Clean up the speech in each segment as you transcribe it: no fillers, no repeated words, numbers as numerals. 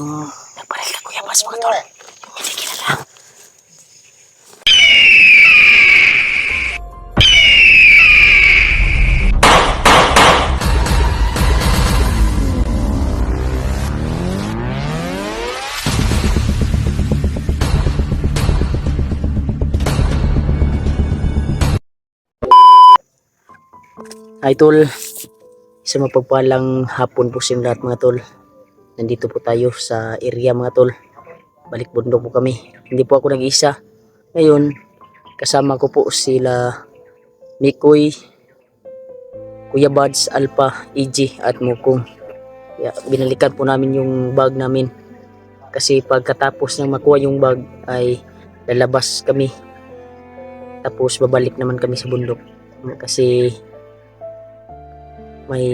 yung nagbaril ka Kuya Bats mga tol. Yung hindi kilala. Hi tol, isang mapagpalang hapon po sa lahat mga tol. Nandito po tayo sa area mga tol. Balik bundok po kami. Hindi po ako nag-isa. Ngayon, kasama ko po sila Mikoy, Kuya Buds, Alpha, EG at Mukong. Kaya binalikan po namin yung bag namin. Kasi pagkatapos ng makuha yung bag ay lalabas kami. Tapos babalik naman kami sa bundok. Kasi may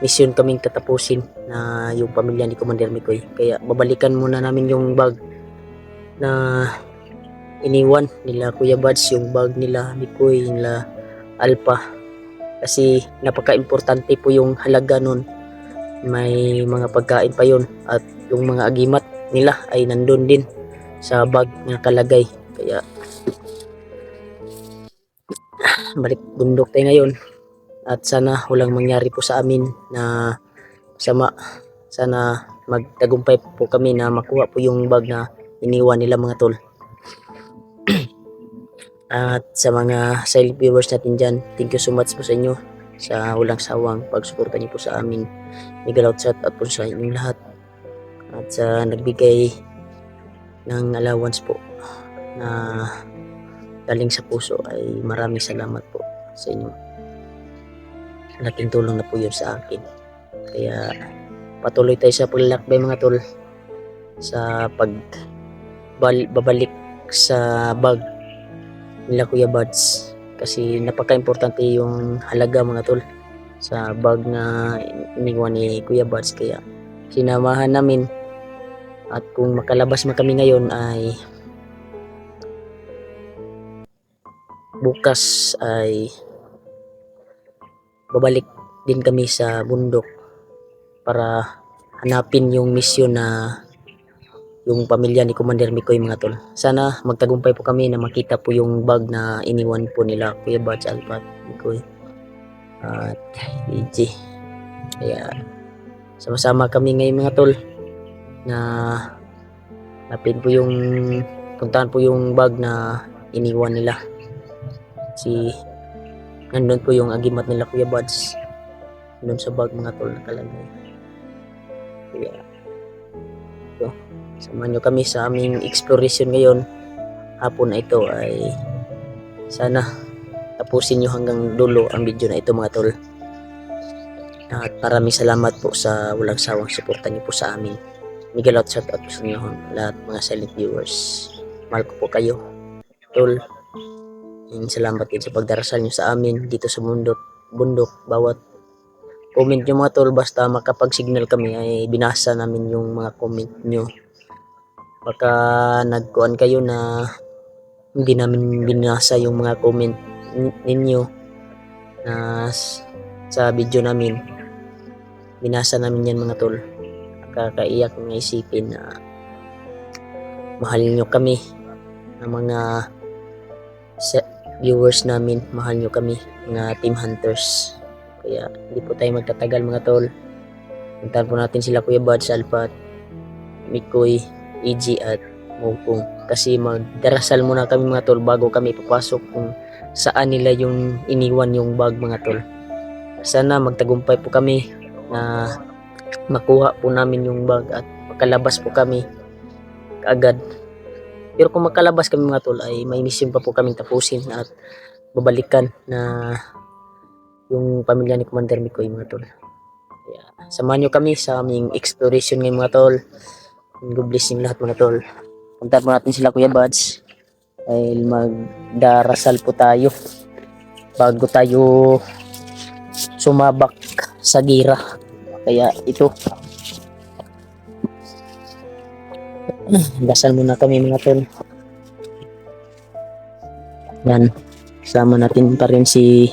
mission kaming tatapusin na yung pamilya ni Commander Mikoy. Kaya babalikan muna namin yung bag na iniwan nila Kuya Buds, yung bag nila Mikoy, nila Alpha. Kasi napaka-importante po yung halaga nun. May mga pagkain pa yun at yung mga agimat nila ay nandun din sa bag na kalagay. Kaya balik bundok tayo ngayon. At sana walang mangyari po sa amin na masama. Sana magtagumpay po kami na makuha po yung bag na iniwan nila mga tol. At sa mga silent viewers natin dyan, thank you so much po sa inyo sa walang sawang pagsuporta niyo po sa amin. Miguel out shout out po sa inyong lahat. At sa nagbigay ng allowance po na galing sa puso ay maraming salamat po sa inyo. Laking tulong na po yun sa akin. Kaya patuloy tayo sa paglalakbay mga tol, sa babalik sa bag nila Kuya Buds. Kasi napaka-importante yung halaga mga tol sa bag na iniwan ni Kuya Buds. Kaya sinamahan namin. At kung makalabas man kami ngayon ay bukas ay babalik din kami sa bundok para hanapin yung misyon na yung pamilya ni Commander Mikoy mga tol. Sana magtagumpay po kami na makita po yung bag na iniwan po nila Kuya Buds, Alpha, Mikoy at EG. Kaya sama-sama kami ngayon mga tol na hanapin po yung puntahan po yung bag na iniwan nila. Nandun po yung agimat nila Kuya Buds. Nandun sa bag mga tol nakalagay. Kaya ito, samahan nyo kami sa aming exploration ngayon. Hapon na ito ay sana tapusin nyo hanggang dulo ang video na ito mga tol. At maraming salamat po sa walang sawang suporta nyo po sa amin. Miguel out shout out po sa inyo lahat mga silent viewers. Mahal ko po kayo tol. Salamat din sa pagdarasal nyo sa amin dito sa bundok. Bawat comment nyo mga tol, basta makapag-signal kami ay binasa namin yung mga comment nyo. Baka nagkuhan kayo na hindi namin binasa yung mga comment ninyo na sa video namin. Binasa namin yan mga tol. Nakakaiyak ng isipin na mahal nyo kami na mga viewers namin, mahal nyo kami mga team hunters. Kaya hindi po tayo magtatagal mga tol. Puntahan po natin sila Kuya Buds, Alpha, Mikoy, EG at Mukong. Kasi magdarasal muna kami mga tol bago kami papasok kung saan nila yung iniwan yung bag mga tol. Sana magtagumpay po kami na makuha po namin yung bag at makalabas po kami agad. Pero kung makalabas kami mga tol ay may mission pa po kaming tapusin at babalikan na yung pamilya ni Commander Mikoy mga tol. Kaya samahan nyo kami sa aming exploration ngayon mga tol. God bless yung lahat mga tol. Punta po natin sila Kuya Buds ay magdarasal po tayo bago tayo sumabak sa gira. Kaya ito, dasal muna kami mga tol. Yan, kasama natin pa rin si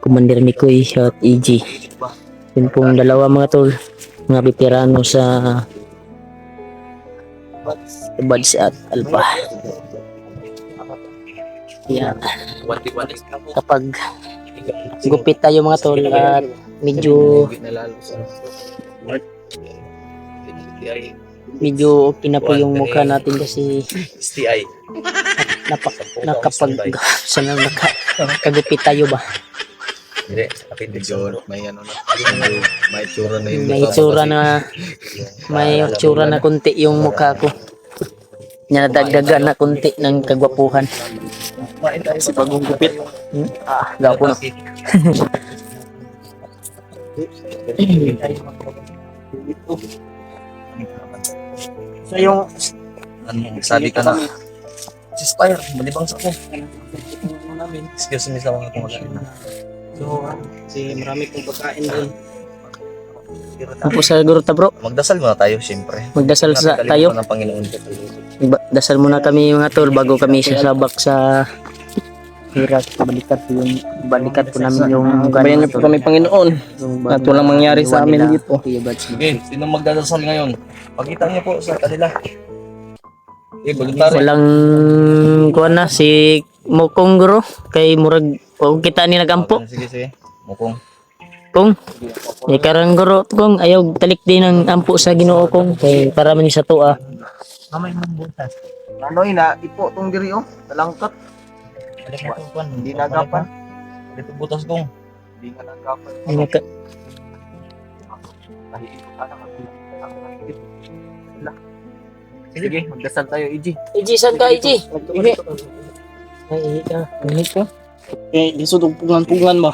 Commander Mikoy at EG. Yun pong dalawa mga tol, mga veterano sa Buds at Alpha. Yeah. Kapag gupit tayo mga tol at medyo okay na po yung mukha natin kasi STI. nakagupit tayo ba? Hindi, medyo may ano na. May itsura na yung May itsura na kunti yung mukha ko. Nadagdagan na kunti ng kagwapuhan. Kasi bagong gupit. Gapo na. So yung sabi ka na ceasefire, malibang sa ko. Excuse me sa mga kumakain na. So, marami pong pagkain doon. Opo sa Guruta bro. Magdasal muna tayo, siyempre. Magdasal tayo. Ng Panginoon. Dasal muna kami mga tol bago kami sasabak sa hirap. Balikat po namin yung Gabayan niyo po kami, Panginoon. At walang mangyari sa amin dito. Okay, sino magdadasal ngayon? Pakita niyo po sa kanila. Okay, voluntary. Walang kuha na si Mokong Guro kay Murag o kita ni nagampo. Sige, sige. Mukong. Kung karang Guro kung ayaw talik din ng ampo sa Ginoo kung kay para man sa tuwa. Mamay mong butas. Ano ina, ipo tong diri oh, talangkat. Hindi nagapan. Dito butas kong. Hindi nga nagapan. Ay naka Sige, magdasal tayo, Iji. Iji san ka Iji? Ini. Ay ka. Ini ko. Di sudog pugan-pugan ba?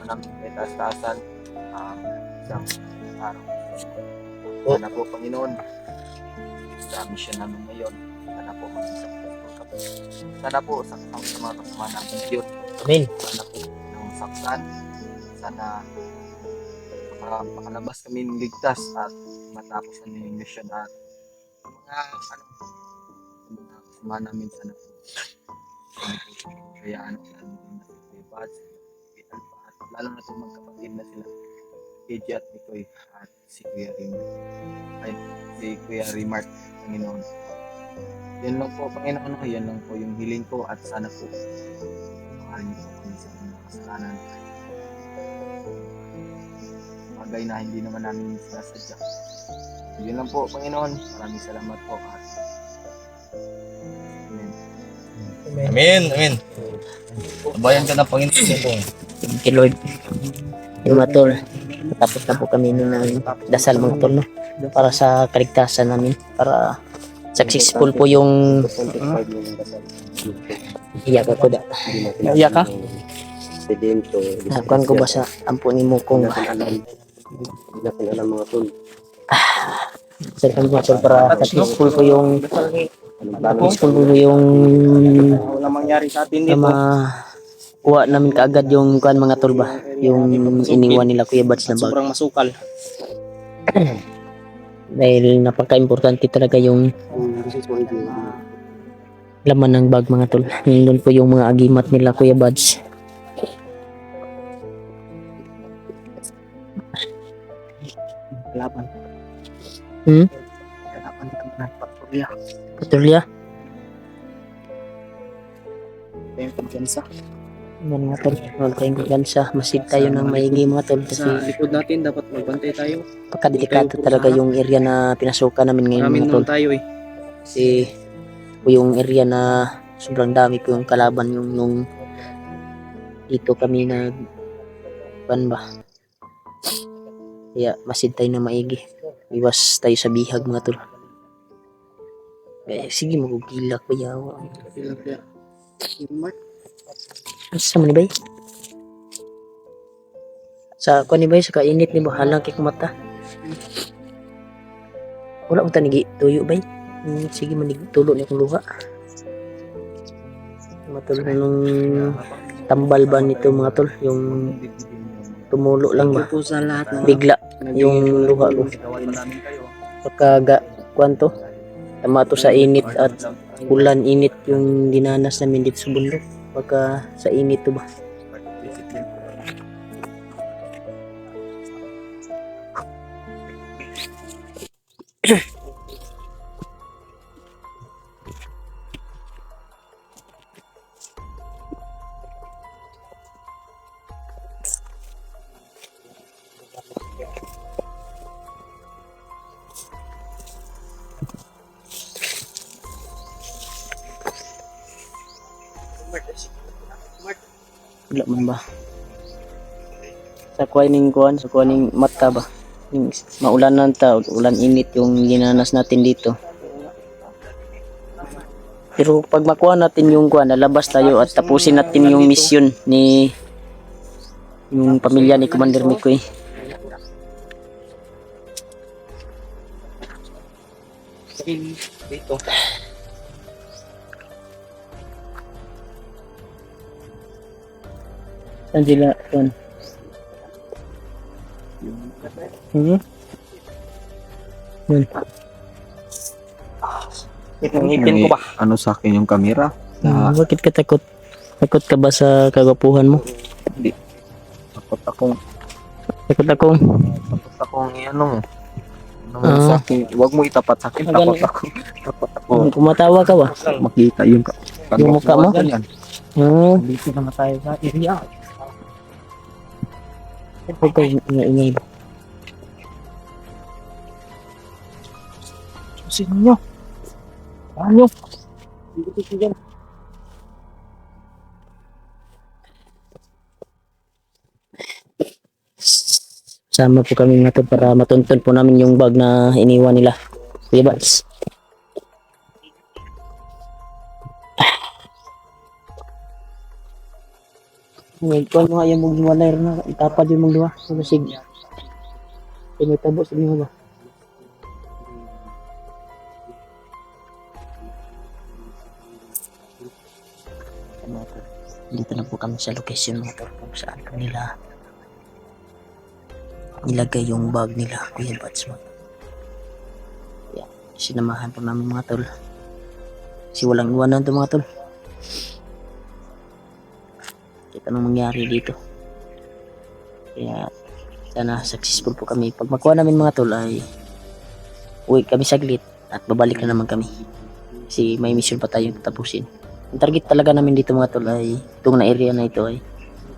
Manang may taas-taasan. Isang araw. Sana po, Panginoon. Sa mission namin ngayon. Sana po mag-isang sana po sa mga kasama namin yun. Amen. Sana po ng saksan. Sana makalabas kami ng ligtas at matapos na yung mission at mga kasama namin sana po. Kaya lalo na itong magkapatid na sila KJ at Mikoy at si Kuya Rimart, Panginoon. Yan lang po, Panginoon, yan lang po yung hiling ko at sana po mahalin niyo po kami sa mga kasalanan. Bagay na hindi naman namin sinasadya. Yun lang po, Panginoon. Maraming salamat po at Amen. Amen, amen. Bayan ka na Panginoon kong. Thank you Lord. Yung mga tol, tapos na po kami ng dasal mga tol no? Para sa kaligtasan namin, para successful po yung iyak ako da. Iyak ka? Nakuhan ko ba sa ampo ni Mokong ba? Sa kami mga tol para successful po yung Walang mangyari sa atin dito. kuha namin kaagad yung kuhan mga tol ba? Yung iniwan nila Kuya Bats na bag. Sobrang masukal. Dahil napaka-importante talaga yung laman ng bag mga tol. Nandun po yung mga agimat nila Kuya Buds. Kalaban. Kalaban ng patrolya. Patrolya. Tayong kumpiyansa. Yan mga tol. Huwag tayong kumpiyansa. Masid tayo ng maigi mga tol. Kasi Sa likod natin, dapat magbantay tayo. pagkadelikado talaga yung area na pinasukan namin ngayon Maraming mga naman tol. tayo eh. Kasi po yung area na sobrang dami po yung kalaban yung dito kami na ban ba. Kaya masid tayo na maigi. Iwas tayo sa bihag mga tol. Eh, sige magugilak pa yawa. Asa man ni bay? Sa kuan ni bay sa kainit ni bahala kay kumata. Wala mo tanigi tuyo bay. Sige manig tulo ni akong luha. Matulog nung tambal ba nito mga tol, yung tumulo lang ba? Po sa lahat ng Bigla yung luha ko. Pagka kuan to, tama to sa init at ulan init yung dinanas namin dito sa bundok. Pagka sa init to ba? Wala man ba? Sa kuhaning mata ba? Yung maulanan ta, ulan init yung ginanas natin dito. Pero pag makuha natin yung kuha, lalabas tayo at tapusin natin yung mission ni yung pamilya ni Commander Mikoy. Dito. Saan sila? Kuhan? Yun. Ngipin ko ba? Ano sa akin yung camera? Bakit ka takot? Takot ka ba sa kagwapuhan mo? Hindi. Takot akong Takot ano. Ah. Sa akin, huwag mo itapat sa akin. Takot ako. Takot ako. Kumatawa ka ba? Makita yung Yung mukha mo? Ganyan. Dito na tayo sa area. Huwag kayo ingay. Sino nyo? Ano? Dito dyan. Sama po kami nga to para matuntun po namin yung bag na iniwan nila. Kuya Bats. Ngayon ko ano nga yung mong hiwalay na itapad yung mong duwa. Ano sige. Pinitabo sa inyo ba? Dito na po kami sa location mga tol kung saan kanila nilagay yung bag nila Kuya Bats mo. Yan. Sinamahan po namin mga tol. Kasi walang iwanan to mga tol. Kita nang mangyari dito. Kaya sana successful po kami. Pag makuha namin mga tol ay uwi kami saglit at babalik na naman kami. Kasi may mission pa tayong tapusin. Ang target talaga namin dito mga tol ay itong na area na ito ay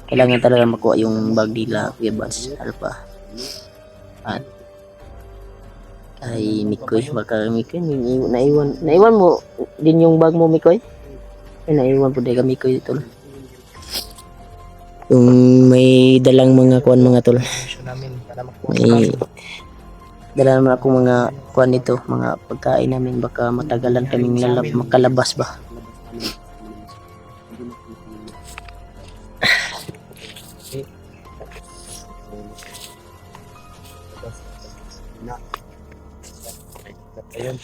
kailangan talaga makuha yung bag nila Kuya Bats Alpha at kay Mikoy. Baka Mikoy naiwan mo din yung bag mo Mikoy. Ay naiwan po din kami Mikoy tol. Yung may dalang mga kuan mga tol. May dala naman ako mga kuan nito, mga pagkain namin, baka matagalan kaming makalabas ba. Ayun.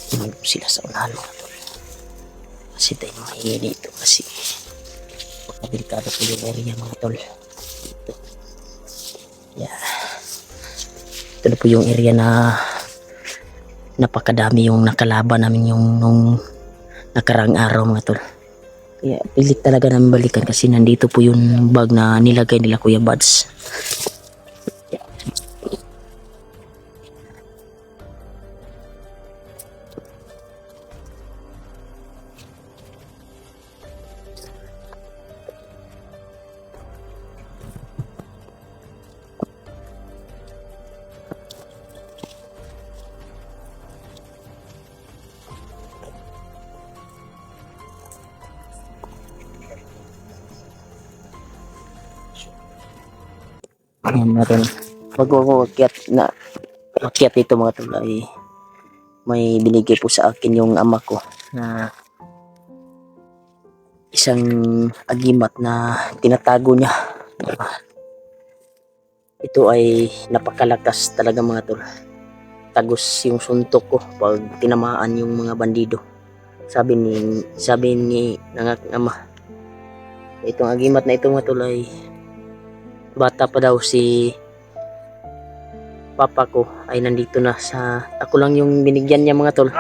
Tumulong sila sa unahan mga tol. Kasi tayo mahingi dito kasi delikado po yung area mga tol. Ito. Yeah. Ito na po yung area na napakadami yung nakalaban namin yung nung nakaraang araw mga tol. Kaya pilit talaga namin balikan kasi nandito po yung bag na nilagay nila Kuya Bats. Ayan natin. Wag mo akyat dito mga tol ay may binigay po sa akin yung ama ko na isang agimat na tinatago niya. Ito ay napakalakas talaga mga tol. Tagos yung suntok ko pag tinamaan yung mga bandido. Sabi ni ng aking ama. Itong agimat na ito mga tol ay bata pa daw si papa ko ay nandito na sa ako lang yung binigyan niya mga tol.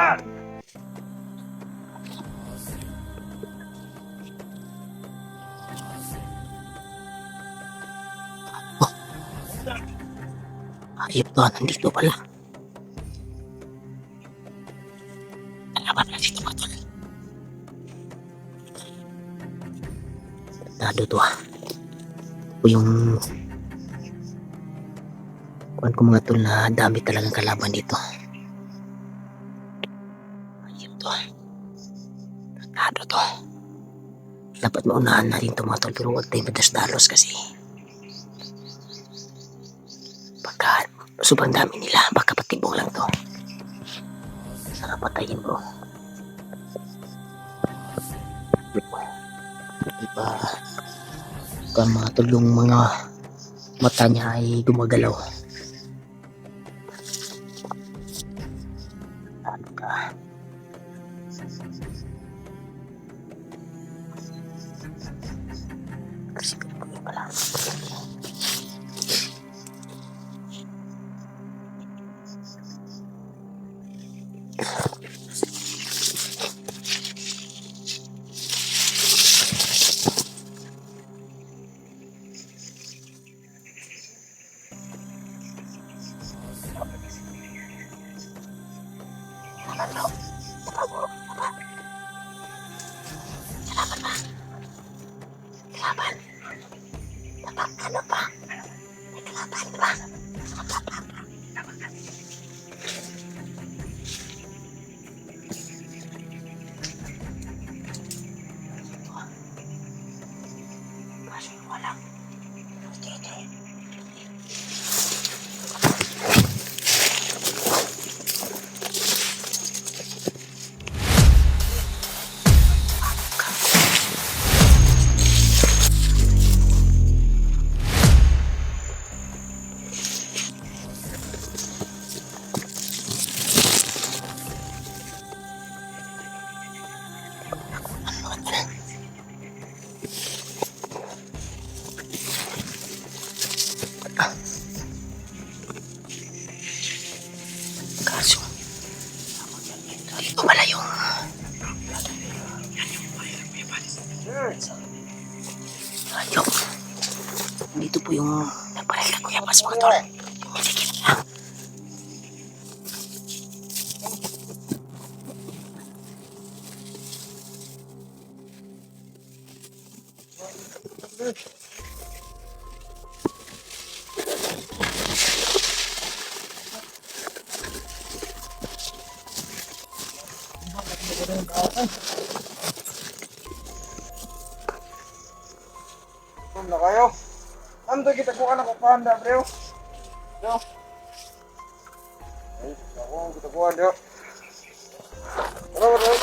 Ayop to, nandito pala. Kalaban na dito mga tol. Tado to ah. Ito yung kuhan ko mga tol na dami talagang kalaban dito. Ayop to ah. Tado to. Dapat maunahan natin ito mga tol pero huwag tayong pedas-dalos kasi pagka sobrang dami nila baka patibong lang to. Saka patayin bro. Diba kan mga tol yung mga mata niya ay gumagalaw. Ano ka? Kasi ko yung pala. Kalaban. Ano pa? May kalaban ba? Kaso wala. Dito. Kaso, ito pala yung ayok. Dito po yung nagparal na Kuya Bas mga tol. Yung masikip lang. Kung na kayo. Ando kita ko anak ko panda, bro. Yo. Ay, ako kita ko ando. Bro, bro.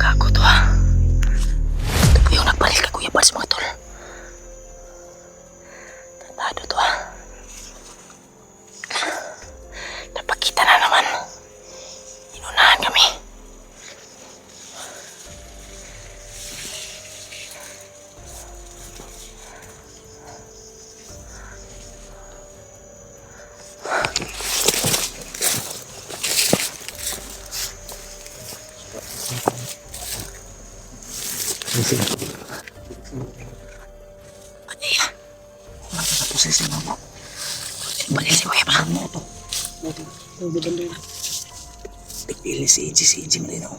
Gago to ah. Ito po yung nagparal kay Kuya Bas mga tol. Tandado to ah. Napakita na naman. Inunahan kami. Sila. Ano yan? Tapos ay sila mo. Balik si Kuya ba? Ano ito? Pili si EG malinaw.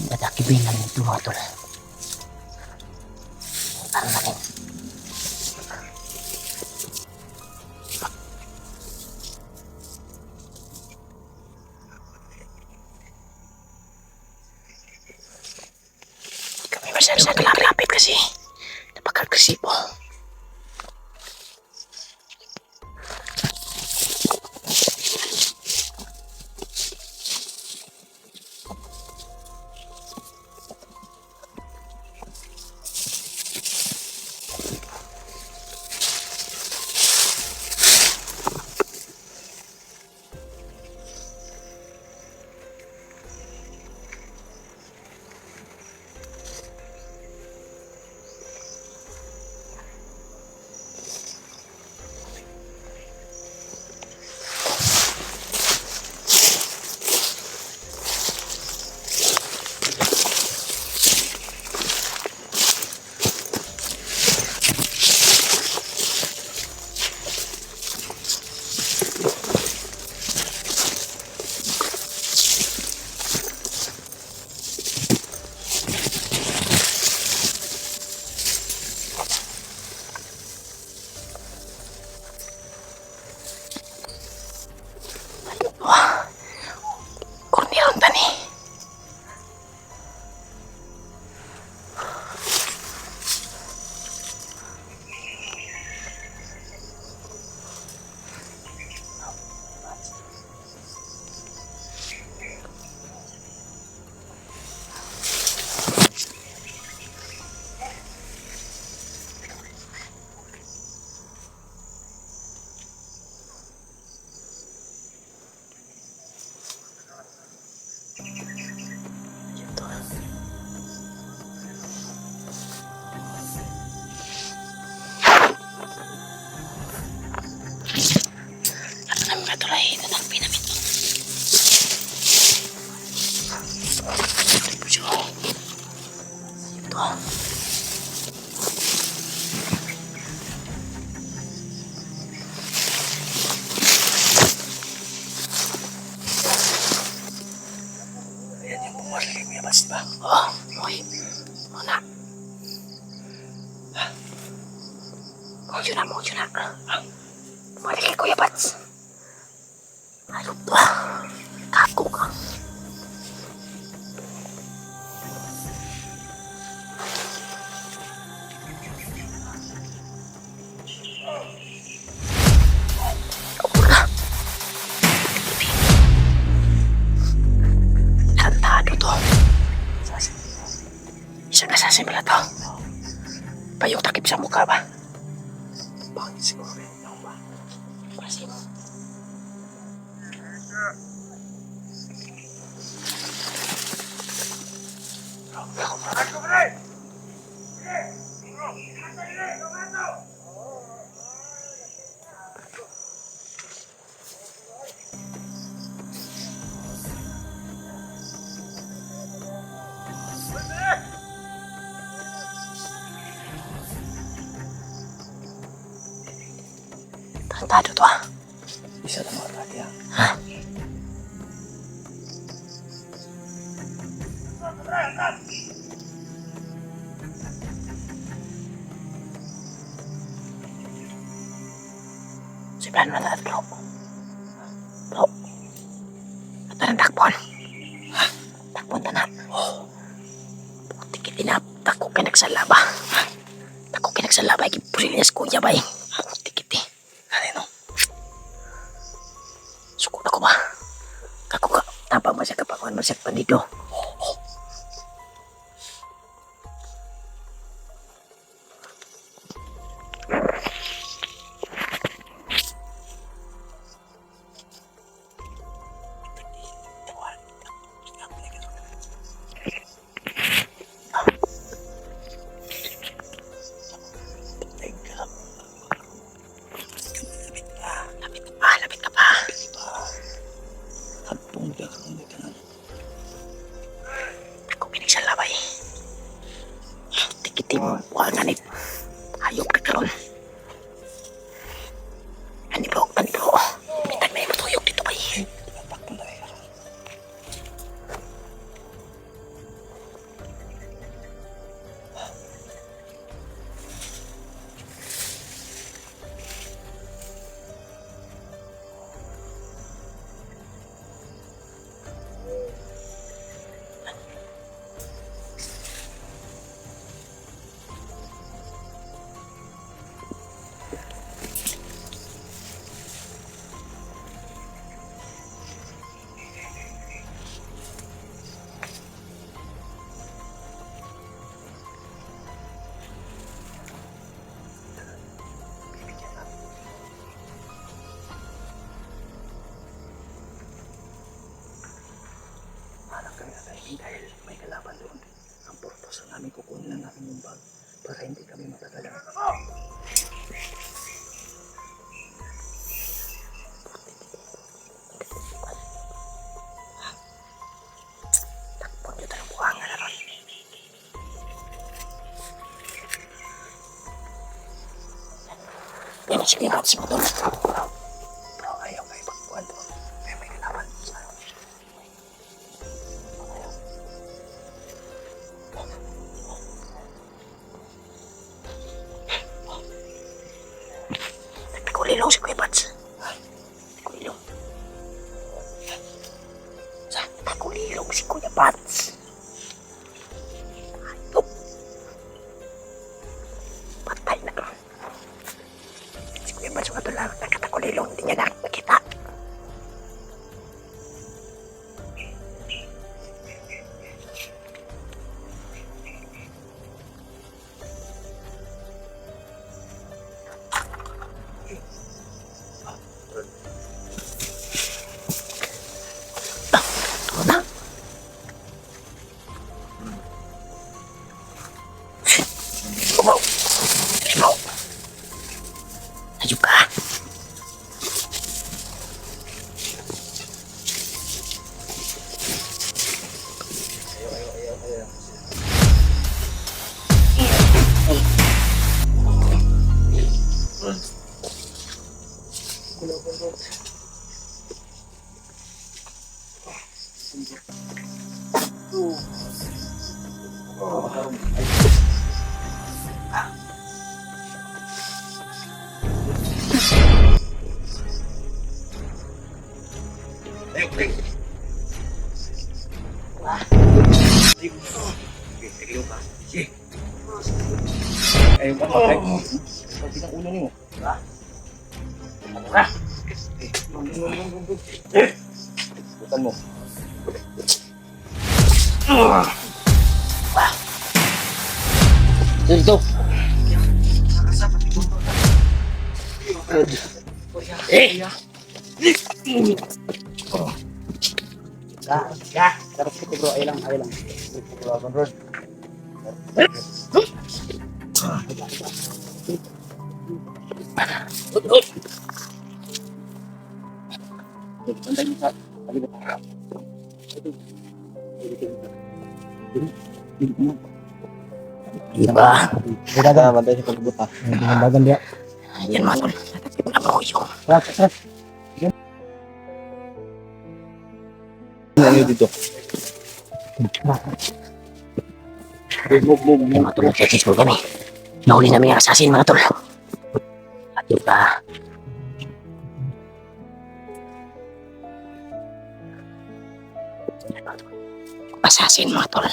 Badaki ba yung ito mga tol? Parang natin. Kami masyadong naglalapit kasi napaka-agresibo. Ito. Ano naman katulay? Ito na ang pinamit. Ito. Ayan yung pumarili kay Kuya Bats, diba? Oh, okay. Muna. Mojo na, mojo na. Bumalik kay Kuya Bats. Ayok to. Kako ka. Ako na. Tantado to. Isang nasasimula to. Payong takip sa mukha ba? Bakit siguro rin ako ba? Pasin. Tantado to ah. Isa na mga tali, ha? Ha? Sipan mo na bro. Bro. Ito ng takpon. Ha? Takpon na na. Oh. Tikit inap. Tako kinagsalaba. Ha? Tako kinagsalaba. Ikipulinas kuya ba eh. Tikit eh. Kanino? Sukot ako ba? Kako ka. Tapang masya kapakuan masya pandido. Lapit ka pa. Hagpong ka na. Ako pinagsalabay. Tikiti mo. Huwag nga nip. Hayop ka karon. Ani bro. Bitag na yung matuyok dito ba eh. Takpon na rin. Hanap kami na tayo dahil may kalaban doon. Ang purpose namin kukunin lang namin yung bag para hindi kami matagalan. Takpon nyo tayo buhangan na ron. Yan ang sige rats mo doon. Bro, ayaw kayo pagkuhan doon. Kaya may kalaban. Nagtakulilong si Kuya Bats. Kulilong. Sa nagtakulilong si Kuya Bats. Ayop. Patay na ron. Si Kuya Bats mga doon nagkatakulilong. Hindi niya nakita. Ito na. Ayun ka, okay. Pagkita ang ulo niyo. Butan mo. Dito. Sarap ito bro, ay lang. Bantay mo sa kalibat. Iba. Dagan, bantay sa kalibat ha. Dagan dia. Yan mga tol. Natatip na po yung Ano dito? mga tol. Nag-checks po kami. Nahuli namin yung assassin mga tol. At yung assassin mga tol.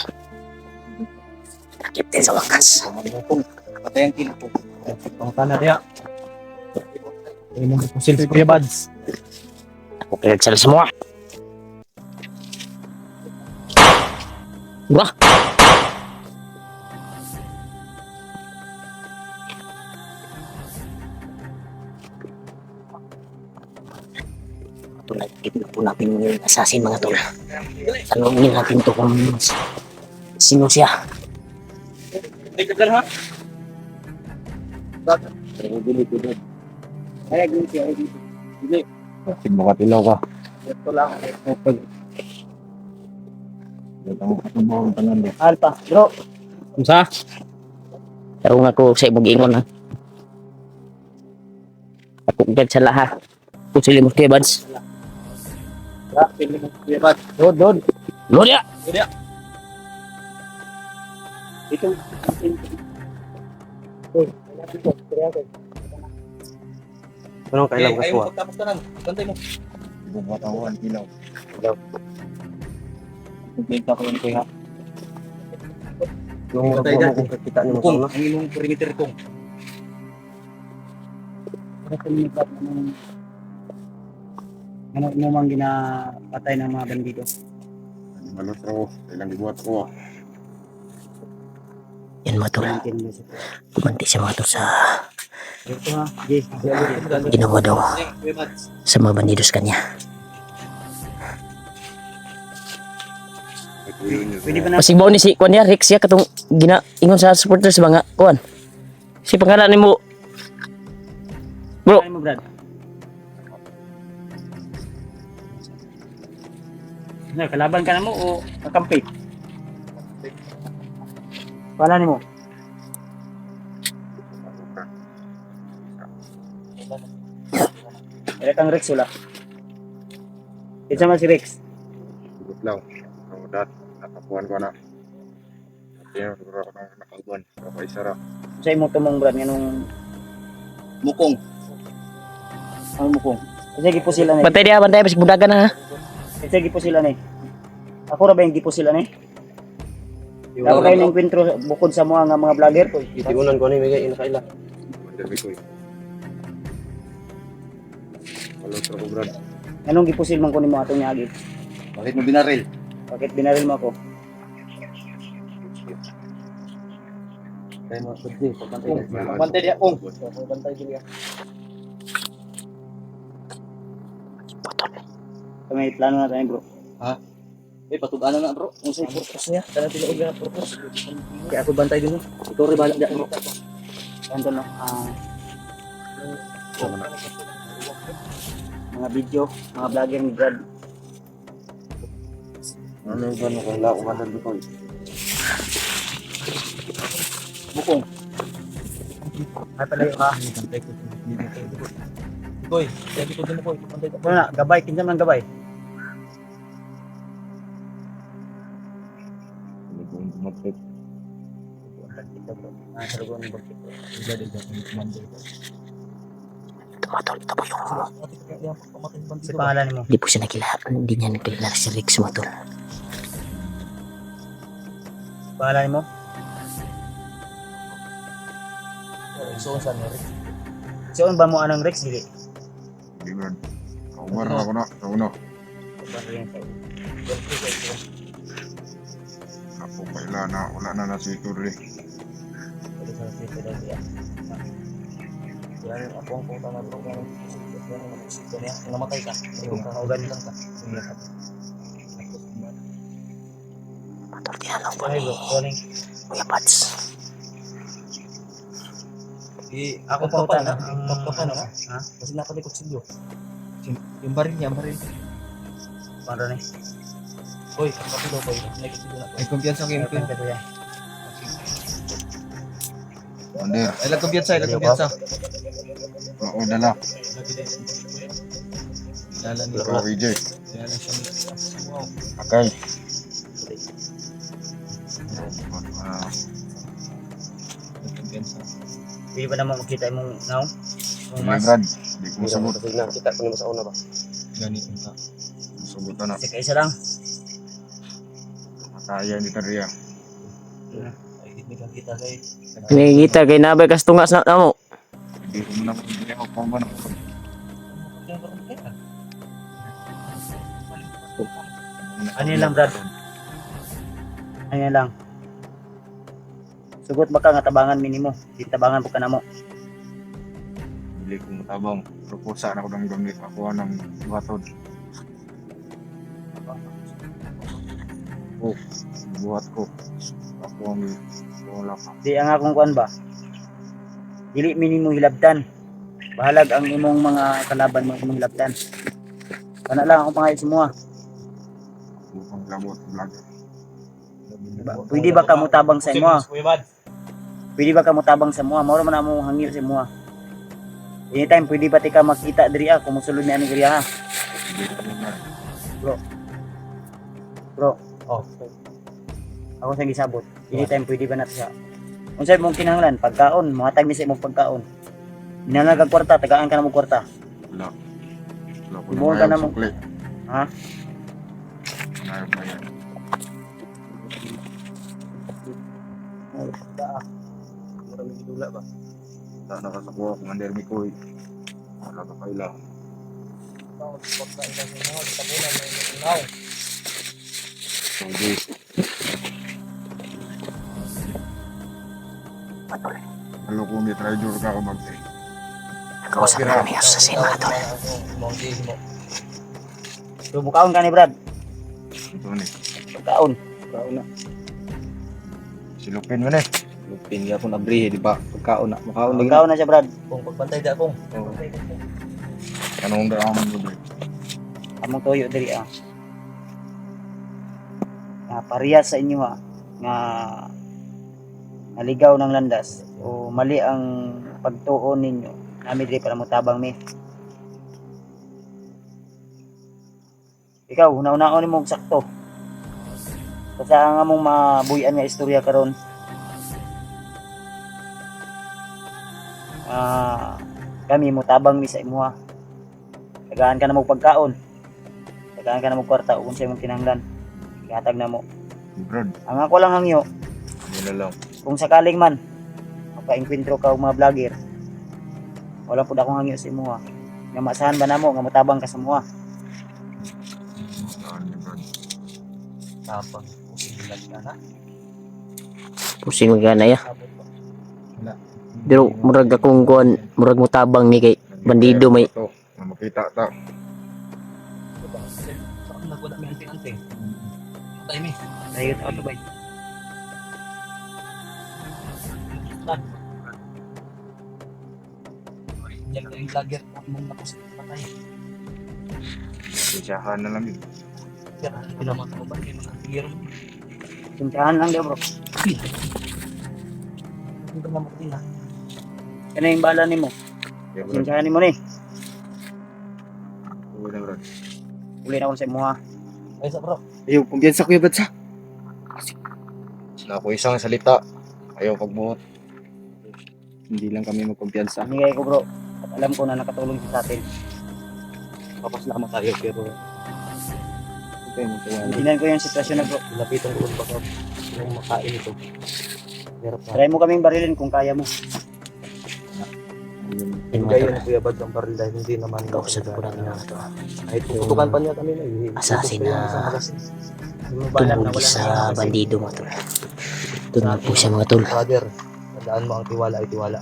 Nakip din sa wakas. Patay ang kilo po. Pangtana dia. Ayun mo po sila Kuya Bads. Ako pinagsal semua. Wah. Tulad na po natin yung assassin mga tol. Tanungin natin to kung sino siya. Dikit ha? Ay, gini siya. Dili. Sige mo katilaw ka. Ito lang. Alpa, bro. Unsa? Tarong ako sa imong giingon ha. Ako gad sa laha. Kung sila mo kay Bads. Kuya Bads. Doon. Gloria! Ito. Anong kailang Ayaw mo pagtapos ka lang. Bantay mo. Ibang katawan, ilaw. Benta ko yung kuya. Yung Patay dyan. kita ni Kung, mo. ang imong perimeter kong. Ano mo mang ginapatay ng mga bandido? Malos ako, kailang gibuhat ko. Yan mga tol. Pumanti siya mga tol sa Ito ha, Jay. ginawa daw sa mga bandidos kanya. Pwede ba na? Pasibaw ni si Kwan niya, Rex ya, katong ingon sa supporters mga Kwan. Si pangalan ni mo, bro. Ano mo, Brad? Ano, kalaban ka na mo o kakampi? Wala ni mo? Kaya kang Rex wala. Isa man si Rex. Ibut lang. Ang dat, nakapuan ko na. Kaya siguro ako nang nakabuan. Nakaisara. Sa imo tumong Brad nganong mukong. Ano mukong? Kasi gipo sila ni. Bantay dia, bantay basi budagan na ha. Kasi gipo sila ni. Ako ra ba yung gipo sila ni? Ako kayo ng kwentro bukod sa mga vlogger ko. Itiunan ko ni Miguel inakaila. Dami ko. Malos ako, Brad. Anong gipusil man ko ni mo atong nyagi? Bakit mo binaril? Bakit binaril mo ako? Kaya mo, pwede, pagpantay na. Bantay dia kung. Bantay dia. May plano na tayo, bro. Ha? Patuganan na, bro. Kung sa'yo purpose niya, sana tinuog na purpose. Kaya ako bantay din mo. Ikaw rin balak dyan, bro. Ito no, mga video, mga vlogger ni Brad. Ano ba na kailangan ko mandal dito? Bukong. Ay palayo ka. Koy, sabi ko din mo koy. Ano na, gabay, kinsa man gabay. nasa lugar ng bagay. Jadi jangan commander. Tumatol, ito po yung... Ate kaya yang pamatay ng bandido. Si pangalan mo. Hindi po siya nakilala. Hindi niya nakilala si Rex mo tol. Pangalan mo? So sa Rick. Siyon ba mo anang Rex dili? Di man. Kaumar ako na. Sa una. Ako kaila na. Wala na nasitur eh. Yan ako ang punta na bro kung sito niya. Namatay ka. Kung kaugan lang ka. Tol, tinanong po Ay ni bro, calling. Kuya Pads. Ako pa utan ang Paano na? ha? Kasi napalikot silyo. Yung baril niya, baril. Paano ni? Hoy, ang kapilo ko. Nalikot silyo na. May kumpiyansa ko yung Kumpiyansa. kuya. Mandir. Ay, lang kumpiyansa, lang kumpiyansa. Oo, dala. Dala ni Oo, EJ. Dala siya. Wow. Akay. Kumpiyansa. Pwede ba naman makita mong now? Mong May mas? Brad. Di ko masagot. Kita ko naman sa una ba? Gani unta. Masagot na. Kasi kaisa lang. Kaya ni Taria. Ay, hindi ka kita kay. Nakikita kay nabay kas tungas na mo. Hindi ko muna hindi ako pang na. Ano yun lang, Brad? Ano yan lang? Sugot ba ka nga tabangan minimo? Di tabangan po ka na mo. Hindi ko matabang. Propusa na ko ng gamit. Ako ng batod. Oh, buhat ko. Ako ang wala pa. Di ang akong kuan ba? Dili minimo hilabtan. Bahalag ang imong mga kalaban mo imong hilabtan. Kana lang akong pangalit semua. Bukang labot vlog. Pwede ba ka mutabang sa imo? Kuya Bad. Pwede ba ka mutabang sa imo? Mao man amo hangil sa imo. Anytime pwede ba ti ka makita diri kung mosulod ni ani diri ha. Hindi ko na. Bro, Oh. ako sa gisabot. Anytime pwede ba nato siya? Unsay mong kinahanglan? Pagkaon, matag mi sa imong pagkaon. Minangag kag kwarta, tagaan ka na mo kwarta. Wala. Wala ko Ibuhon ka na mo. sukli. Ha? Ngayon ba yan? Maraming dula ba? Tak nakasakuha ko ng dermi ko. Wala ka kaila. Hindi. Patol. Halo ko may traitor ka ako mag-say. Nakausap na kami sa sima tol. So mukaon ka ni Brad. Ito ni. Pagkaon. Pagkaon na. Silupin mo na eh. Lupin niya ako nabrihe, di ba? Pagkaon na. Makaon na. Pagkaon na siya Brad. Kung pagbantay da akong. Anong daan mo ba? Among toyo diri Nga parehas sa inyo nga naligaw ng landas o mali ang pagtuon ninyo. Nami diri para mutabang mi. Ikaw, una-unaon mo sakto. Kasi ang among mabuyan nga istorya karon. Kami mutabang mi sa imuha. Tagaan ka na mo pagkaon. Tagaan ka na mo kwarta kung siya mong kinahanglan. Ihatag na mo. Brad. Ang ako lang hangyo, Hindi na lang. kung sakaling man maka-enkwentro ka og mga vlogger, wala pud akong hangyo sa imuha. Nga maasahan ba namo nga mutabang ka sa imuha? Saan ni Brad? Tapang. Usilan ka na. Pusing magana ya. Sabot ba? Pero murag akong kuan, murag mutabang mi kay bandido may Ito. Na makita ta. Diba? Saan nagwala may anting-anting? Patay mi. Ayun auto bay. Yan ka yung vlogger na mong napusin patay. Sisahan na lang yun. Yan, pinaman ko ba? Yung mga tigiro. Sintahan lang daw bro. Hindi ka naman kutin ha. Ano yung bala nimo? Kaya Brad. Sintahan nimo ni. Uwi na Brad. Uli na ko sa imuha. Ay, sa bro. Ayaw, kumpiyansa ko yung batsa. Na ako isang salita. Ayaw pagbuhat. Hindi lang kami magkumpiyansa. Binigay ko bro. At alam ko na nakatulong siya sa atin. Papasalamat tayo pero Okay, magkawala. Tingnan ko yung sitwasyon na bro. lapitan ko baka yung makain ito. Hirap na. Try mo kaming barilin kung kaya mo. Yun mga Kayo tol. na Kuya Bad ang baril dahil hindi naman Kausap ko namin mga tol. Kahit puputukan pa niya kami na Assassin na Hindi mo ba alam na tumugi wala sa nangyari? bandido mga tol. Tumawag po siya mga tol. Brother, tandaan mo ang tiwala ay tiwala.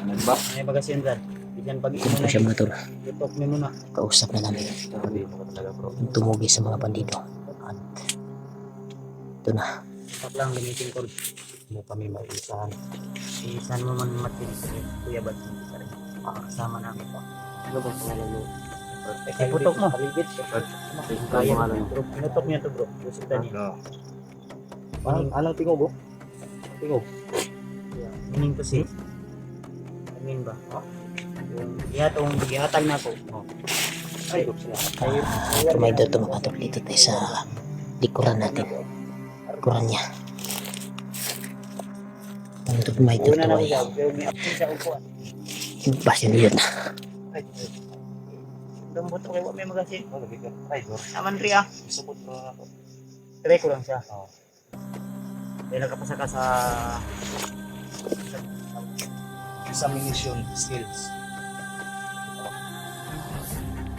Nagba? May bagas yan dyan. Diyan pag-iwan Tumawag po siya mga tol. Tutok mo muna. Kausap na namin. Hindi mo talaga bro. Yung tumugi sa mga bandido. At ito na. Tutok lang, limiting call. Mo kami maisahan. Iisan mo man matinis sa Kuya Bad. Makakasama namin pa. Ano bang pangalan mo? Eh, putok mo. Paligid. Kung Kaya pangalan mo. bro. Pinutok niya to bro. Resulta niya. Anong tingog oh? Tingog. Meaning to say. Mean ba? Yung ihatag na ako. Ay, Tumaydo ito mga tol. Dito tayo sa likuran natin. Likuran niya. Ang tumaydo Una ito na ko ay siya. Pero may action sa upuan. basyo yun. Dambot ko kayo may magasin. Ay, Dor. Naman rin ah. Isupot mo ako. Try ko lang siya. Oo. Dahil nakapasa ka sa Examination skills.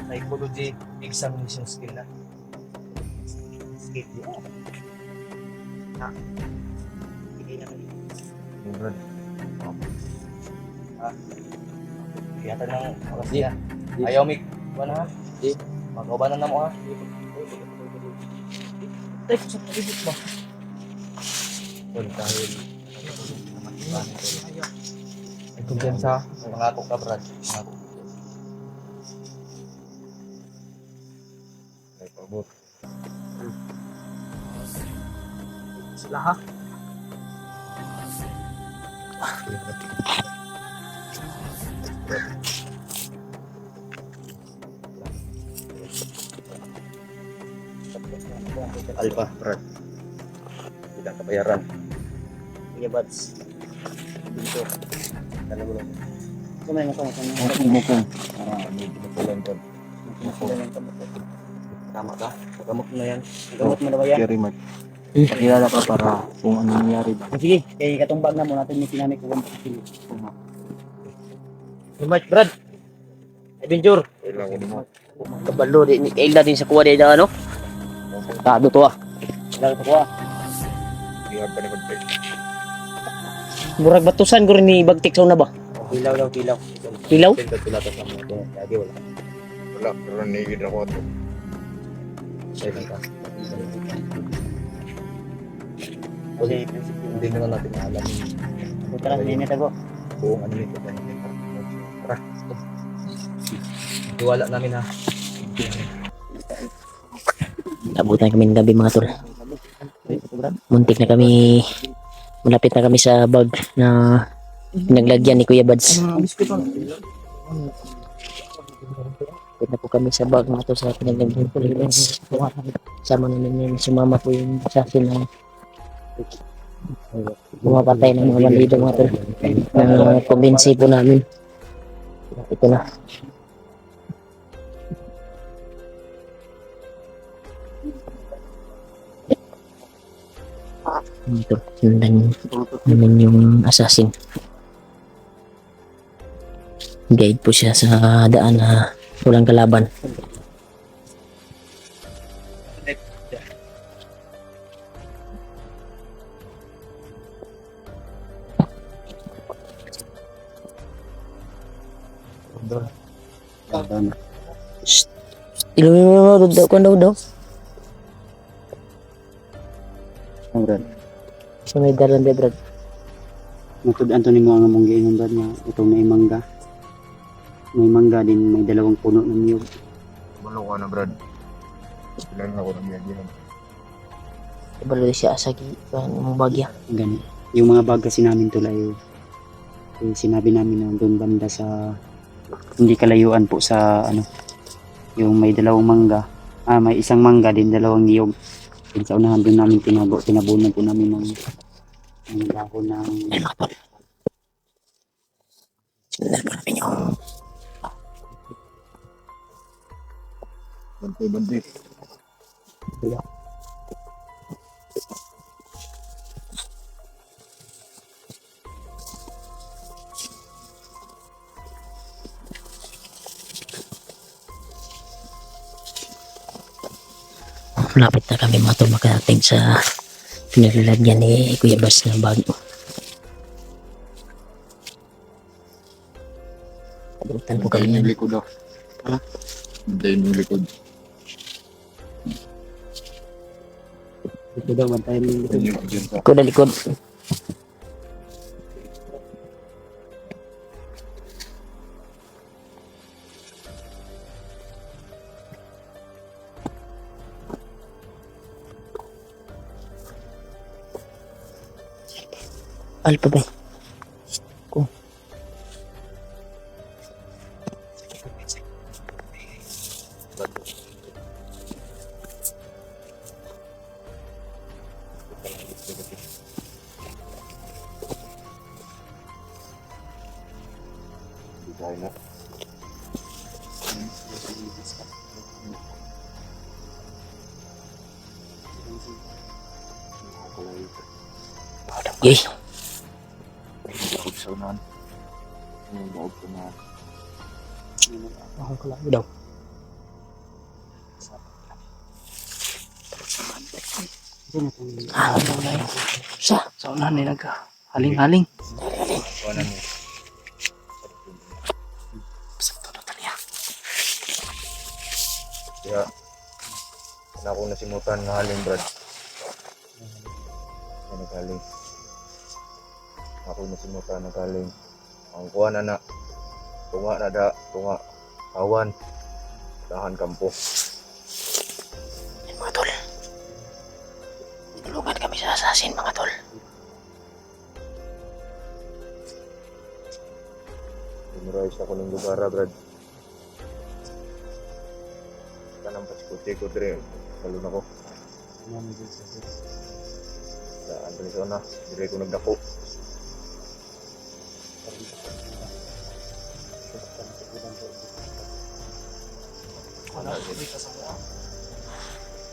Psychology examination skill na. skate. Hindi na kayo. Kiyatan ng oras niya. Ayaw mig. Wala ha? Di. Magawabanan na mo ha? Ay, sa paligid mo. Tol, dahil ay kumpiyansa. Pangako ka, Brad. Pangako. Ay, pabot. Sila ha? Alpha, Brad. Tidak kebayaran. Kuya Bads. Dito. Alam mo lang. Kumay mo kung ano. Mukong. Para may pinatulan ko. Tama ka? Nagamot mo na yan. Gamot mo na ba yan? Very much. Pakilala ka para kung ano nangyari ba. Sige, kay katumbag na mo natin yung sinamay ko kung pakili. Lumat, Brad. Adventure. Kailangan ko mo. Kabalo din. Kaila din sa kuha din na ano. Tado to ah. Kailangan ko ah. Hindi ka pa nag-break. Murag batusan ko rin ni Bagtik sa una ba? Pilaw lang, pilaw. Pilaw? Pinto pilatas lang mo. Lagi wala. Wala, pero nigid ako ito. Silent ka. Okay, Hindi naman natin alam tara, minit ako. buong ano nito. Tara. Tiwala namin ha. Abutan kami ng gabi mga tol. Muntik na kami. Malapit na kami sa bag na pinaglagyan ni Kuya Bads. Malapit na po kami sa bag mga tol sa pinaglagyan ni Kuya Bads. Sama namin yun. Sumama po yung assassin na bumapatay ng mga bandido mga tol. Na kumbinsi po namin. Ito na. Ito, sundan namin yung assassin. Guide po siya sa daan na walang kalaban. Shh. Ilo daw kan daw. Sa may dalan de Brad. Matod Anthony mo ang among giingon Brad nga itong may mangga. May mangga din, may dalawang puno ng niyog. Malo ka na, Brad. Kailangan ako ng yan. Balo siya sa ng bagya. Ganun. Yung mga bag kasi namin tulay, sinabi namin na doon banda sa hindi kalayuan po sa ano, yung may dalawang mangga. May isang mangga din, dalawang niyog. Din sa unahan doon namin tinabunan po namin ng dahon ng Sinundan po namin yung Bantay. malapit na kami mga tol makarating sa pinalalagyan ni Kuya Bas ng bago. Kabutan po kami Bantayin yung yan. likod ah. Bantayin yung likod. Ito daw, bantayan mo Bantayin yung agent ah. Likod na likod. Alpa ba? Ko. Bantayin na. Yay. Bakod sa unahan. Yung bakod sa unahan. Ako ko lang daw. Ah, sa Sa unahan nila ka. Haling-haling. Kuhanan mo. sakto na taliya. Kaya, na ako nasimutan ng haling, Brad. Ano kaling? Ako nasimutan ng kaling. Ang kuha na. Tunga na da. Tunga. Kawan. Dahan kampo. Mga tol. Tulungan kami sa assassin mga tol. Memorize ako ng lugar, Brad. Kanang pasikuti ko dire. Kalun ako. Sa Andresona. Dire ko nagdako.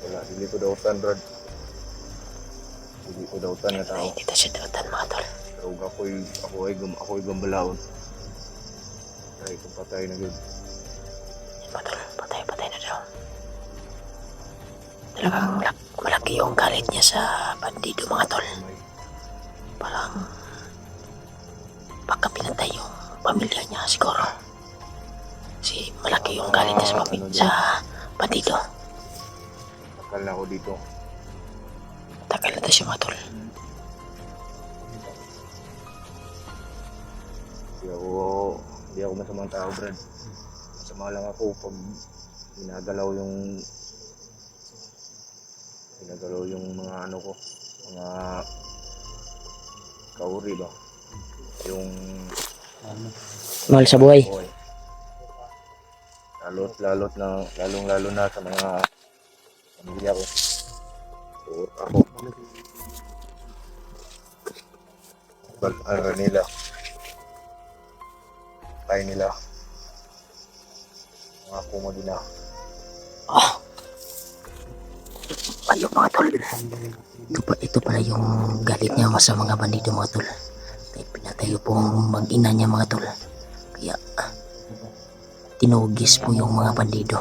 Wala, dili ko dautan, Brad. Dili ko dautan nga tao. Ay, dito siya dautan mga tol. Pero ako'y gambalaon. Dahil kung patay na yun. Mga tol, patay na daw. Talagang malaki yung galit niya sa bandido mga tol. Parang baka pinatay yung pamilya niya siguro. Kasi malaki yung galit niya sa pamilya sa bandido. Takal na ako dito. Tagal na daw siya mga tol. Hindi ako masamang tao, Brad. Masama lang ako pag ginagalaw yung mga ano ko, mga kauri ba? Yung Mahal sa buhay. buhay. Lalong-lalo na sa mga pamilya ko. So, ako. Ano nila? Kaya nila. Mga kumo nila. Ayun mga tol. Ito pala yung galit niya sa mga bandido mga tol. Kaya pinatay pong mag-ina niya mga tol. Kaya tinugis po yung mga bandido.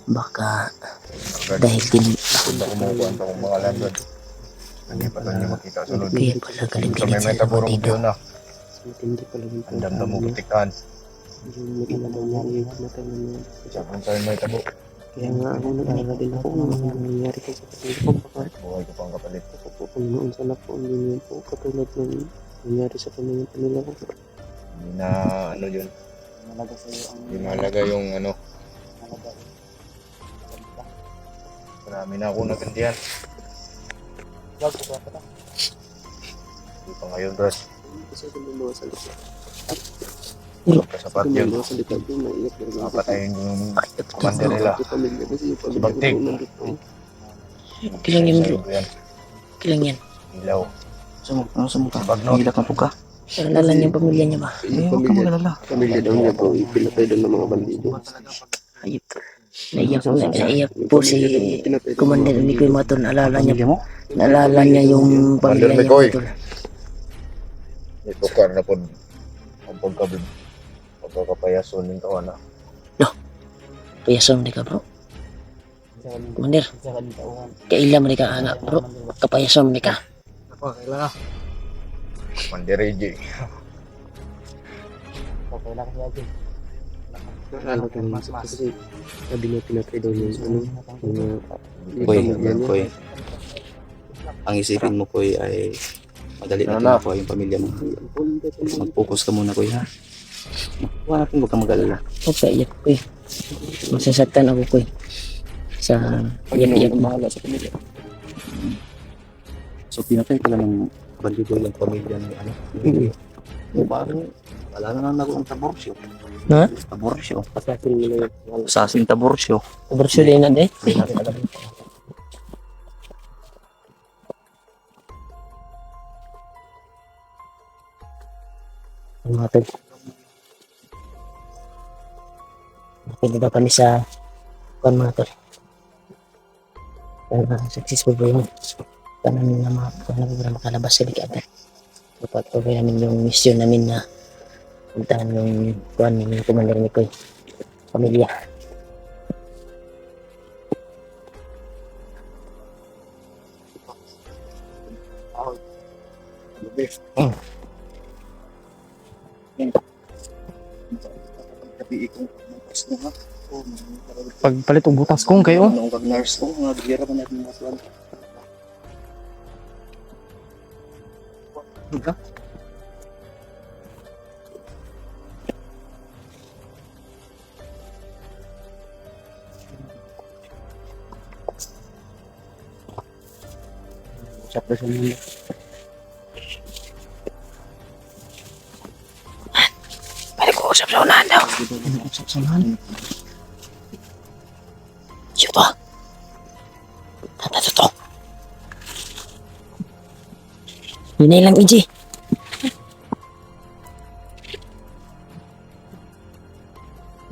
Baka dahil Punta ko mga kuwan pa kong mga landod. Hindi pa tayo makita sunod. kaya pala Sa galit may sa metaborong bandido. yun na. Hindi pala yung Andam na mo kitikan. nangyari. Sa kung sa'yo may tabo. Kaya nga ako nag-aalala din ako kung ano nangyayari ko sa kapatid ko. Baka Buhay ko pang kapalit. ako po kung noon sa po, hindi niya po katulad ng nangyari sa pamilya nila ko. Hindi na ano yun. Malaga sa iyo ang Hindi mahalaga yung ano. malaga. Marami na ako nagandihan. Wag ko ba? Hindi pa ngayon, Brad. Kasi lumuluwa sa likod. Kasapat yun. Lumuluwa sa likod yung naiyak na rin. Mapatayin yung Ayun, commander nila. Yung pamilya kasi yung pamilya Bagtig. ko nandito eh. Kilang yun bro. Sa'yo yan. Kilang yan. Ilaw. Sumuk ka. Bagnot. Hilak na po ka. Naalala niya yung pamilya niya ba? Eh, huwag ka magalala. Pamilya daw niya po, pinatay daw ng mga bandido. Ayun. Naiyak po si Commander Mikoy mga tol. Naalala niya, Pamilya mo? naalala niya yung pamilya niya Mikoy. mga tol. Ito ka na po ang pagkakapayason ng kawana. Payason di ka bro. Commander, kailan mo di ka nga bro. Kapayason di ka. Mandireji. Naalala ko yung kasi sabi niya pinatay daw niya yung mga Koy, pamilya niya. Koy. Ang isipin mo, Koy, ay madali Ano na na? makuha yung pamilya mo. Mag-focus ka muna, Koy, ha? Huwag natin, huwag kang mag-alala. Okay, iyak ko eh. Masasaktan ako ko eh. Sa iyak-iyak mo. Bahala sa pamilya. So, pinatay ka lang ng bandido yung pamilya ng ano? O parang, wala na lang ako ng taborsyo. Ha? Taborsyo. Asasin nila yung Sasing taborsyo. Bersyuli na de. Hindi natin alam. Mga tol. Pwede daw kami sa kuan mga tol. Pero successful po yun. Paano na makalabas sa ligatan. Pagpatuloy namin yung mission namin na puntahan yung kuan ni Commander Mikoy. Pamilya. Pagpalit ang butas kong kayo. Nung pag-nurse ko, mga bigyan pa natin mga tuwan. usap na sa mga Balik ko usap sa unahan daw. Usap sa mahal. Siyo to. Tata to. Yun na lang, EJ.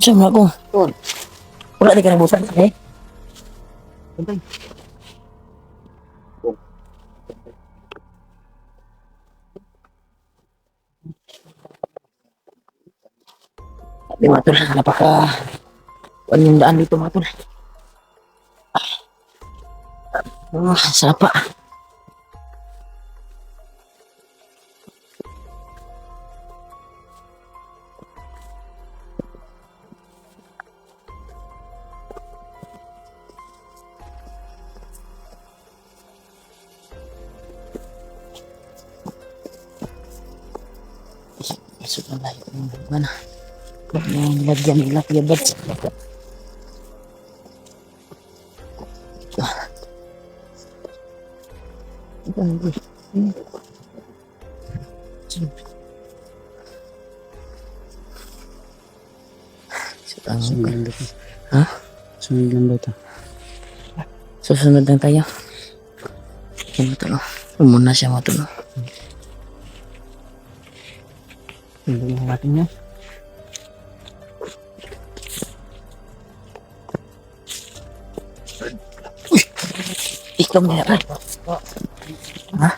Saan mo ako? Wala di ka nang busan, eh? Sabi mga tol, napaka... Kuan yung daan dito mga tol. Sapa. Masuk na layo ng mana. Yung lagyan nila kuya Bads. Ha? sunod lang daw ito. Susunod lang tayo. Yan ito, no? Umuna siya mga ito, no? Hindi mo natin yan. Ikaw meron. Ha?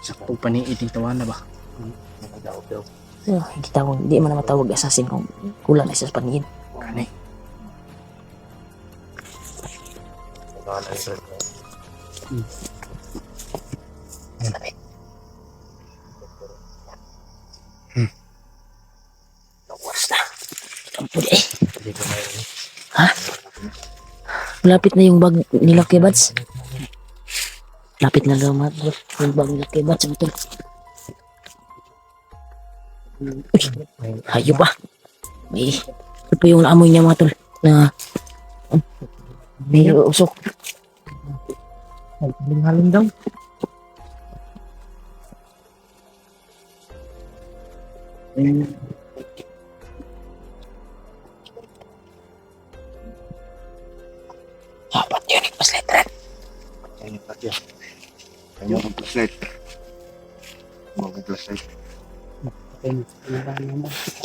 Sakto pa ni iting tawana ba? Hindi tawag, hindi man na matawag assassin kung kulang na siya sa paningin. Kani. Nawas na. Kampul eh. Ha? Malapit na yung bag nila kay Bads. Lapit na daw mga tol. Yung bag nila kay Bads. Mga tol. Uy, hayo pa. May, ito pa yung amoy niya mga tol. Na, may usok. Halin daw. Ayaw mo flashlight. Mag-flashlight.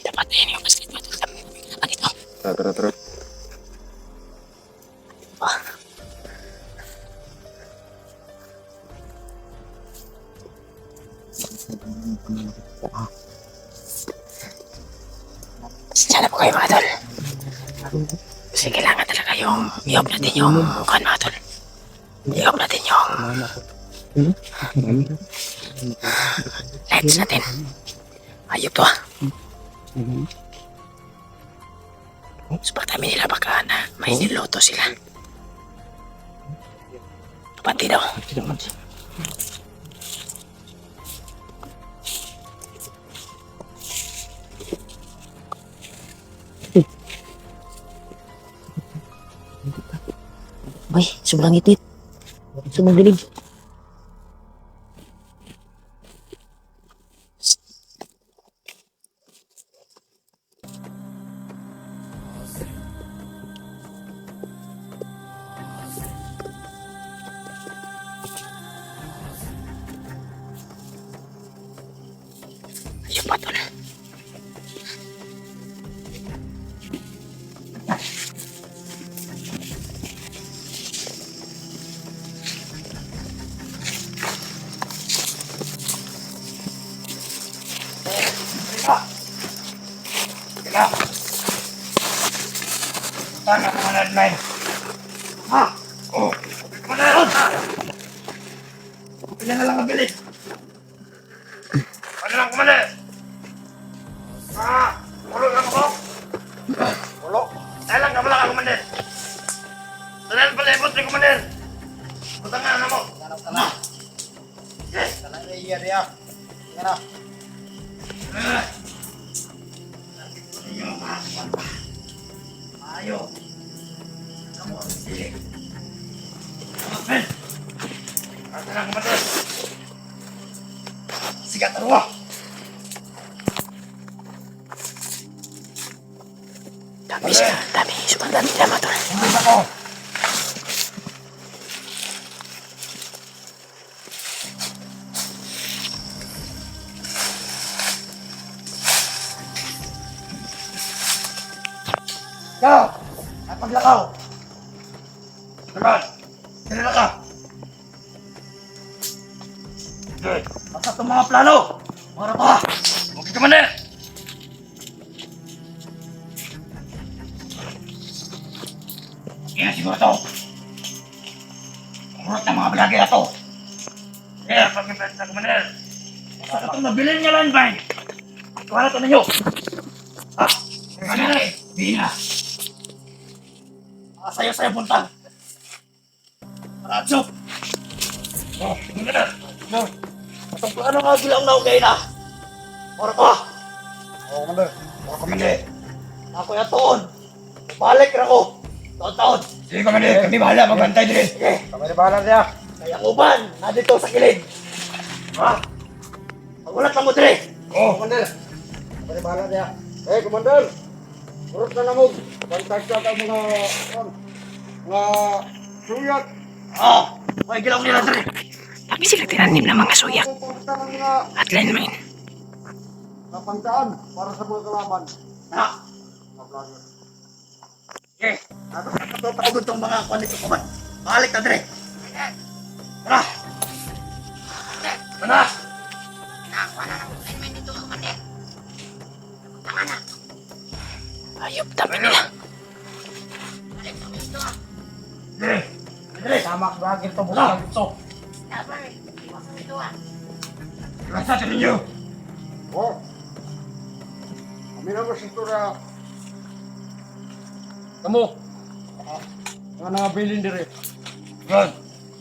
Dapat na yun yung basket mo. Dito. Tara. Sana po kayo mga tol. Kasi kailangan talaga yung i-off natin yung kuhan mga tol. I-off natin yung lights natin. Ayop to ah. So pagdami nila baka na may niloto sila. Panti daw. Bay, sobrang itit. Sobrang dilim. Ayun pa tol. Sana kumanad men. Ha? Oh. Kumanad. Pila na lang ang bilis. Ano lang kumanad? Ulo lang ako. Ulo. Dalang ka pala ka kumanad. Dalang pala ibot ni kumanad. Butangan na mo. Sana. Yes. Sana iya dia. Sana. Ayo. Kamu harus sini. Men. Tenang, komandan. Sigat terus. Dami sila. Dami. Sobrang dami nila mga tol. Tungguin ako. Kau! Napaglakaw! Naman! Sinila ka! Okay, basta itong mga plano! Mara pa! Okay ka man eh! Okay na siguro ito! Kurot ng mga balagay na ito! Kaya, pag-invest na kumaner! Basta itong nabilin niya lang, Vine! Ikuha na ito ninyo! Ha? Ano na eh? Bina! Sayo-sayo puntang. Radyo. Oh, tingin na. No. Atong plano nga bilang na okay na. Mora pa. Oh, commander. Oh, commander. Ako yung toon. Balik na ko. Taon-taon. Sige, commander. Kami bahala. Magbantay din. Sige. Kami bahala niya. Kaya uban. Na dito sa kilid. Ha? Magulat lang mo dire. Oh, commander. Kami bahala niya. Eh, commander. Urot na namog. Bantay siya ka mga suyat. May gilaw nila dali. Dami sila tinanim ng mga suyak. At landmine. Napangkaan para sa mga kalaban. Ha? Okay. Natutawag itong mga kwanito ko man. Balik na dali. Tara. Tara. Ayop, dami nila. Dali. Dali. Tama ka bagay ito. Buka. So. Rasa sa ninyo. Oh. Kami na mo sintura. Kamu. Nga nabilin dire. Yan.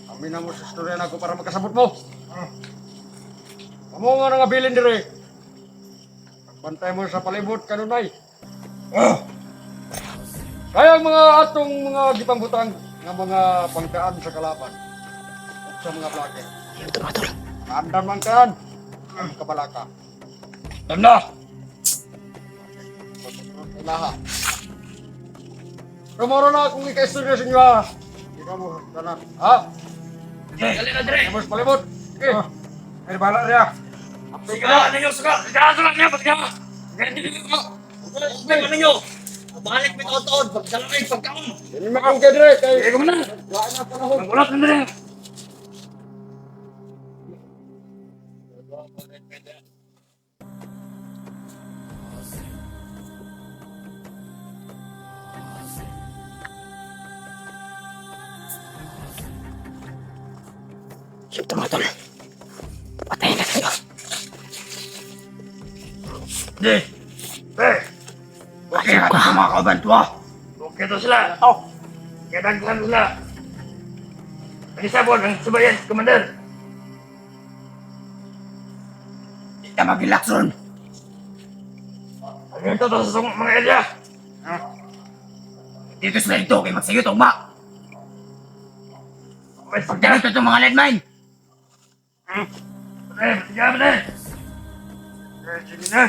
Kami na mo sintura na ako para makasabot mo. Kamu nga nangabilin dire. Bantay mo sa palibot kanunay. Kaya ang mga atong mga gipangbutang ng mga pangkaan sa kalaban at sa mga vlogger. Ayun, tumatol. Andam ang kaan, ang kabalaka. Alam na. Ilaha. Rumoro na akong ika-istorya sa inyo ha. Hindi ka mo, danan. Ha? Dali na, Dre. Palibot. Ay, bahala niya. Sige, ninyo, suga. Suga niya, pagka. Hindi ninyo. Ano ninyo? Balik may taon-taon. Pagdala kayo, pagkaon. Hindi makang ka, Dre. Sige mo na. Magulat na, Dre. Shoot mga tol. Patayin na kayo. Hindi. Okay ka ito mga kauban to, ha? Okay to sila. Kaya dagdagan sila. Pag-isabon ang subayan, Commander. Hindi ka mag-relax ron. Ano ito to sa mga area? Dito sila dito, kayo magsayo itong ma. Pagdala ito itong mga landmine. Sige na. Sige na.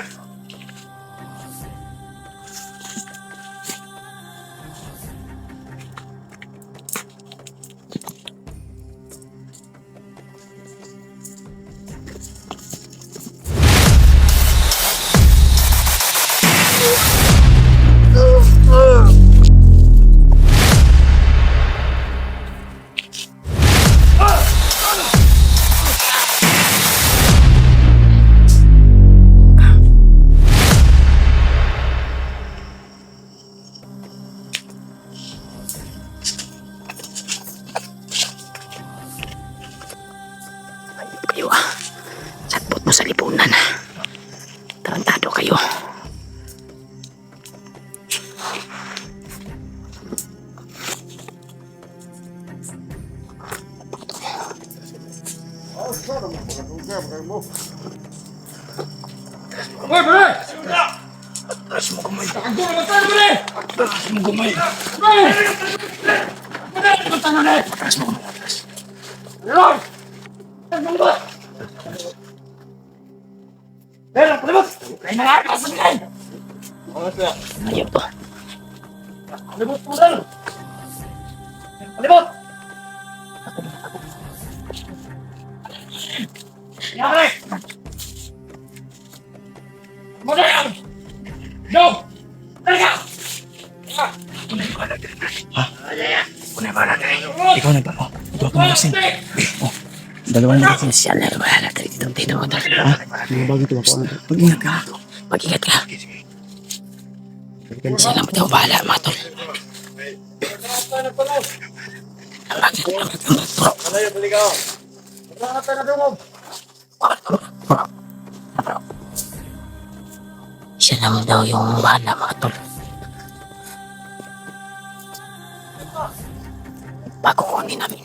Kayo Satpot mo sa lipunan. Tarantado kayo. Hoy, pre! Taas mo kumay. Takbo naman tayo, pre! Taas mo kumay. Pre! Taas mo kumay. Taas mo kumay. Lord! Taas mo kumay. Pero, palibot! Kaya nakakasan kayo! Ayun to. Palibot po lang! Palibot! Yan, pre! Muna yan! No! Talaga! Ikaw na ba? Ito ako nalasing. Dalawa na kasi. Siya na wala ka dito. Tino mo to. Mga bagay ito ako. Mag-ingat ka. Mag-ingat ka. Siya lang daw bahala mga tol. Siya lang daw yung bahala mga tol. Bago kunin namin